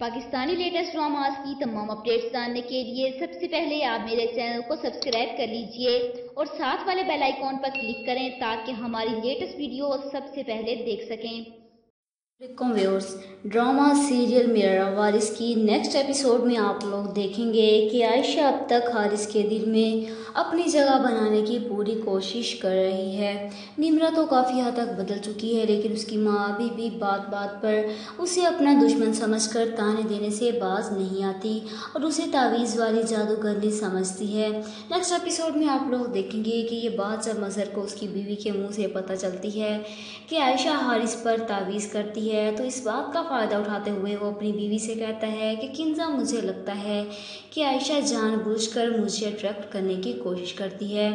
Pakistani latest dramas की तमाम updates जानने के लिए सबसे पहले आप मेरे चैनल को सब्सक्राइब कर लीजिए और साथ वाले बेल आइकॉन पर क्लिक करें ताकि हमारी लेटेस्ट वीडियो सबसे पहले देख सकें। व्यूअर्स, ड्रामा सीरियल मेरा वारिस की नेक्स्ट एपिसोड में आप लोग देखेंगे कि आयशा अब तक हारिस के दिल में अपनी जगह बनाने की पूरी कोशिश कर रही है। निम्रा तो काफ़ी हद तक बदल चुकी है, लेकिन उसकी माँ अभी भी बात बात पर उसे अपना दुश्मन समझकर ताने देने से बाज नहीं आती और उसे तावीज़ वाली जादूगरनी समझती है। नेक्स्ट एपिसोड में आप लोग देखेंगे कि ये बात जब मज़हर को उसकी बीवी के मुँह से पता चलती है कि आयशा हारिस पर तावीज़ करती है, तो इस बात का फ़ायदा उठाते हुए वो अपनी बीवी से कहता है कि किंजा, मुझे लगता है कि आयशा जानबूझकर मुझे अट्रैक्ट करने की कोशिश करती है।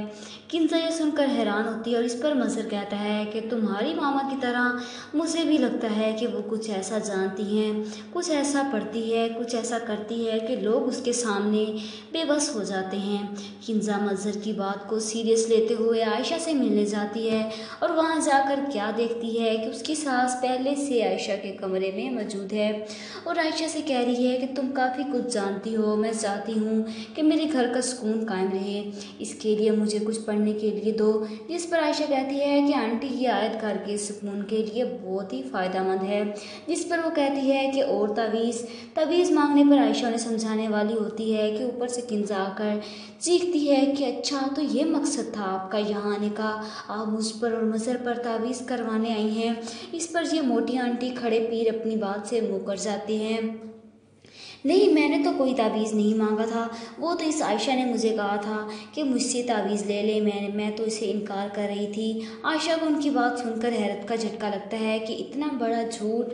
किंजा ये सुनकर हैरान होती है और इस पर मज़हर कहता है कि तुम्हारी मामा की तरह मुझे भी लगता है कि वो कुछ ऐसा जानती हैं, कुछ ऐसा पढ़ती है, कुछ ऐसा करती है कि लोग उसके सामने बेबस हो जाते हैं। किंजा मज़हर की बात को सीरियस लेते हुए आयशा से मिलने जाती है और वहाँ जाकर क्या देखती है कि उसकी सास पहले से आयशा के कमरे में मौजूद है और आयशा से कह रही है कि तुम काफ़ी कुछ जानती हो, मैं चाहती हूँ कि मेरे घर का सुकून कायम रहे, इसके लिए मुझे कुछ पढ़ने के लिए दो। जिस पर आयशा कहती है कि आंटी की आयत घर के सुकून के लिए बहुत ही फ़ायदेमंद है। जिस पर वो कहती है कि और तवीज़ मांगने पर आयशा उन्हें समझाने वाली होती है कि ऊपर से किंजा आकर चीखती है कि अच्छा, तो ये मकसद था आपका यहाँ आने का, आप मुझ पर और मज़हर पर तावीज़ करवाने आई हैं। इस पर ये मोटी आंटी खड़े पीर अपनी बात से मुकर जाती हैं। नहीं, मैंने तो कोई तावीज़ नहीं मांगा था, वो तो इस आयशा ने मुझे कहा था कि मुझसे तावीज़ ले ले, मैं तो इसे इनकार कर रही थी। आयशा को उनकी बात सुनकर हैरत का झटका लगता है कि इतना बड़ा झूठ,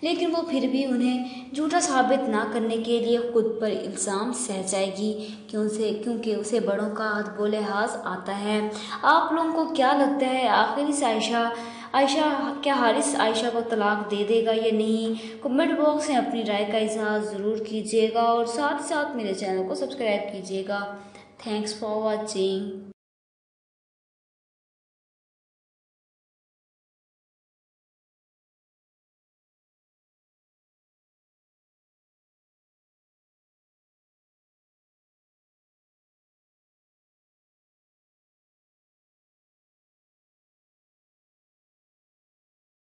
लेकिन वो फिर भी उन्हें झूठा साबित ना करने के लिए खुद पर इल्ज़ाम सह जाएगी क्योंकि उसे बड़ों का अदब व लिहाज आता है। आप लोगों को क्या लगता है, आखिर इस आयशा क्या हारिस आयशा को तलाक दे देगा या नहीं? कमेंट बॉक्स में अपनी राय का इजहार ज़रूर कीजिएगा और साथ साथ मेरे चैनल को सब्सक्राइब कीजिएगा। Thanks for watching.